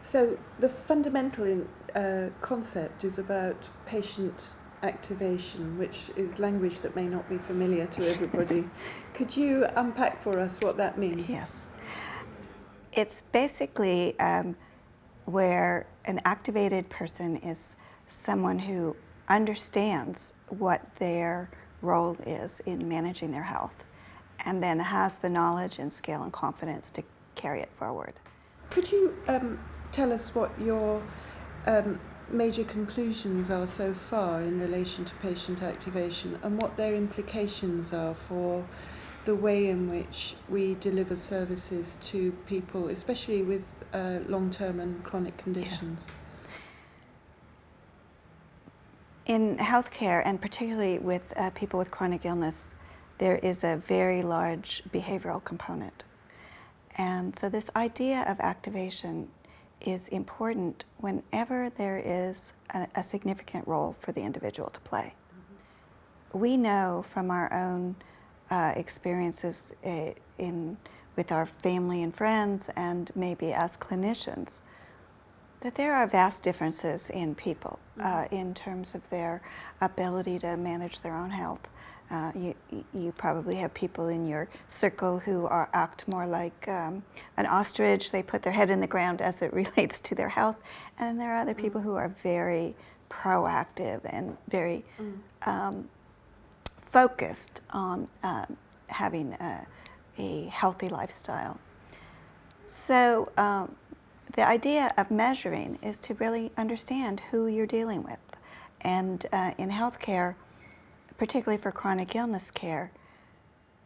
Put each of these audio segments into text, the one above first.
So the fundamental concept is about patient activation, which is language that may not be familiar to everybody. Could you unpack for us what that means? Yes. It's basically where an activated person is someone who understands what their role is in managing their health and then has the knowledge and skill and confidence to carry it forward. Could you tell us what your major conclusions are so far in relation to patient activation and what their implications are for the way in which we deliver services to people, especially with long-term and chronic conditions? Yes. In healthcare, and particularly with people with chronic illness, there is a very large behavioral component. And so this idea of activation is important whenever there is a significant role for the individual to play. Mm-hmm. We know from our own experiences with our family and friends, and maybe as clinicians, that there are vast differences in people in terms of their ability to manage their own health. You probably have people in your circle who act more like an ostrich. They put their head in the ground as it relates to their health. And there are other people who are very proactive and very focused on having a healthy lifestyle. So the idea of measuring is to really understand who you're dealing with. And in healthcare, particularly for chronic illness care,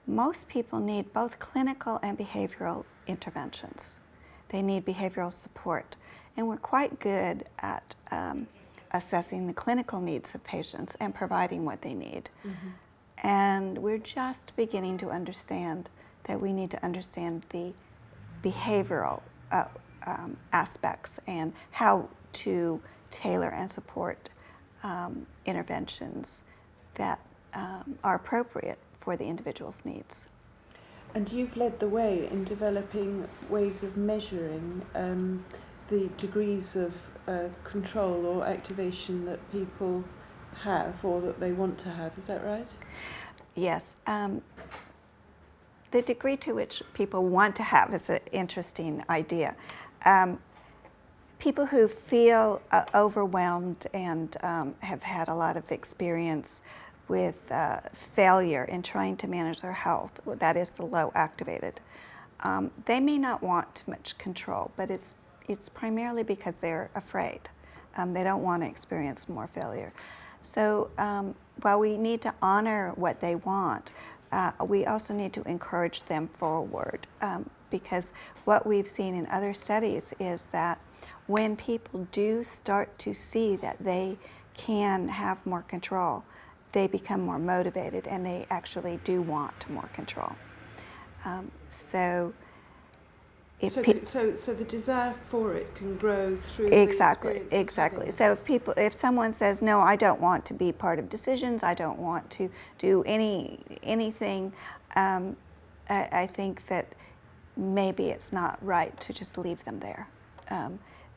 most people need both clinical and behavioral interventions. They need behavioral support. And we're quite good at assessing the clinical needs of patients and providing what they need. Mm-hmm. And we're just beginning to understand that we need to understand the behavioral aspects and how to tailor and support interventions that are appropriate for the individual's needs. And you've led the way in developing ways of measuring the degrees of control or activation that people have or that they want to have, is that right? Yes. The degree to which people want to have is an interesting idea. People who feel overwhelmed and have had a lot of experience with failure in trying to manage their health, that is the low activated, they may not want too much control, but it's primarily because they're afraid. They don't want to experience more failure. So while we need to honor what they want, we also need to encourage them forward, because what we've seen in other studies is that when people do start to see that they can have more control, they become more motivated and they actually do want more control. So the desire for it can grow through Exactly. So if someone says, no, I don't want to be part of decisions, I don't want to do anything, I think that maybe it's not right to just leave them there.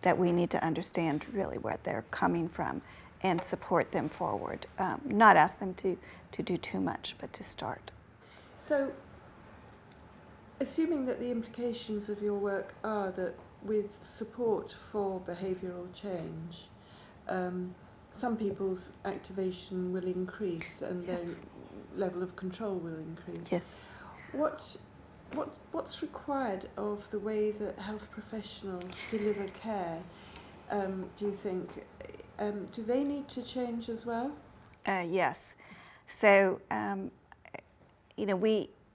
That we need to understand really where they're coming from and support them forward. Not ask them to do too much, but to start. So, assuming that the implications of your work are that with support for behavioural change, some people's activation will increase and Yes. their level of control will increase. Yes. What's required of the way that health professionals deliver care, do you think? Do they need to change as well? Yes. So,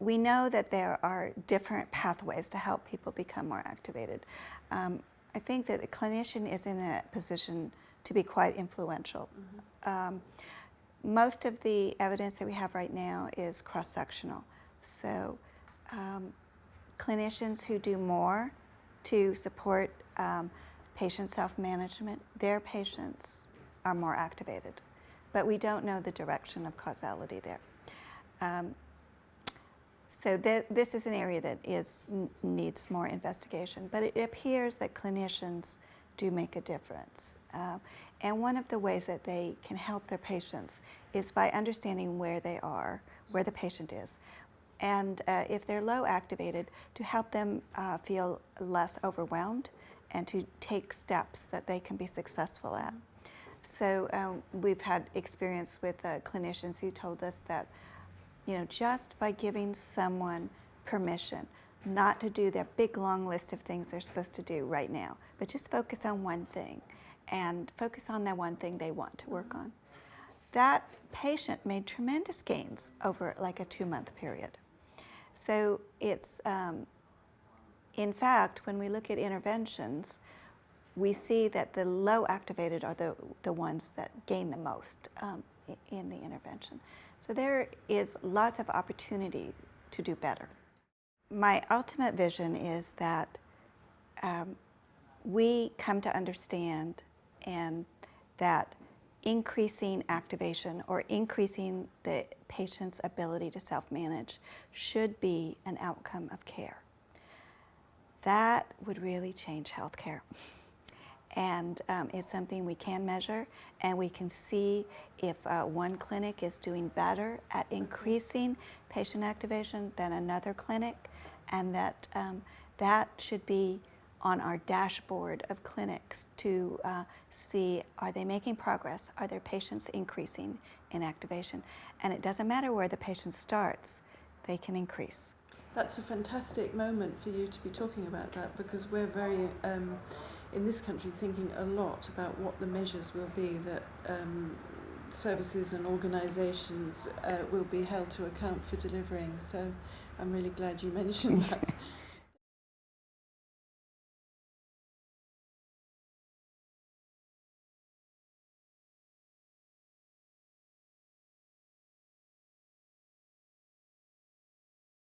we know that there are different pathways to help people become more activated. I think that the clinician is in a position to be quite influential. Mm-hmm. Most of the evidence that we have right now is cross-sectional. So clinicians who do more to support patient self-management, their patients are more activated. But we don't know the direction of causality there. So this is an area that needs more investigation. But it appears that clinicians do make a difference. And one of the ways that they can help their patients is by understanding where they are, where the patient is, and if they're low activated, to help them feel less overwhelmed and to take steps that they can be successful at. So we've had experience with clinicians who told us that, just by giving someone permission not to do their big long list of things they're supposed to do right now, but just focus on one thing and focus on that one thing they want to work on. That patient made tremendous gains over like a 2-month period. So it's, in fact, when we look at interventions, we see that the low activated are the ones that gain the most in the intervention. So there is lots of opportunity to do better. My ultimate vision is that we come to understand and that increasing activation or increasing the patient's ability to self-manage should be an outcome of care. That would really change healthcare. And it's something we can measure, and we can see if one clinic is doing better at increasing patient activation than another clinic, and that that should be on our dashboard of clinics to see, are they making progress? Are their patients increasing in activation? And it doesn't matter where the patient starts, they can increase. That's a fantastic moment for you to be talking about that, because we're very, in this country, thinking a lot about what the measures will be that services and organisations will be held to account for delivering. So I'm really glad you mentioned that.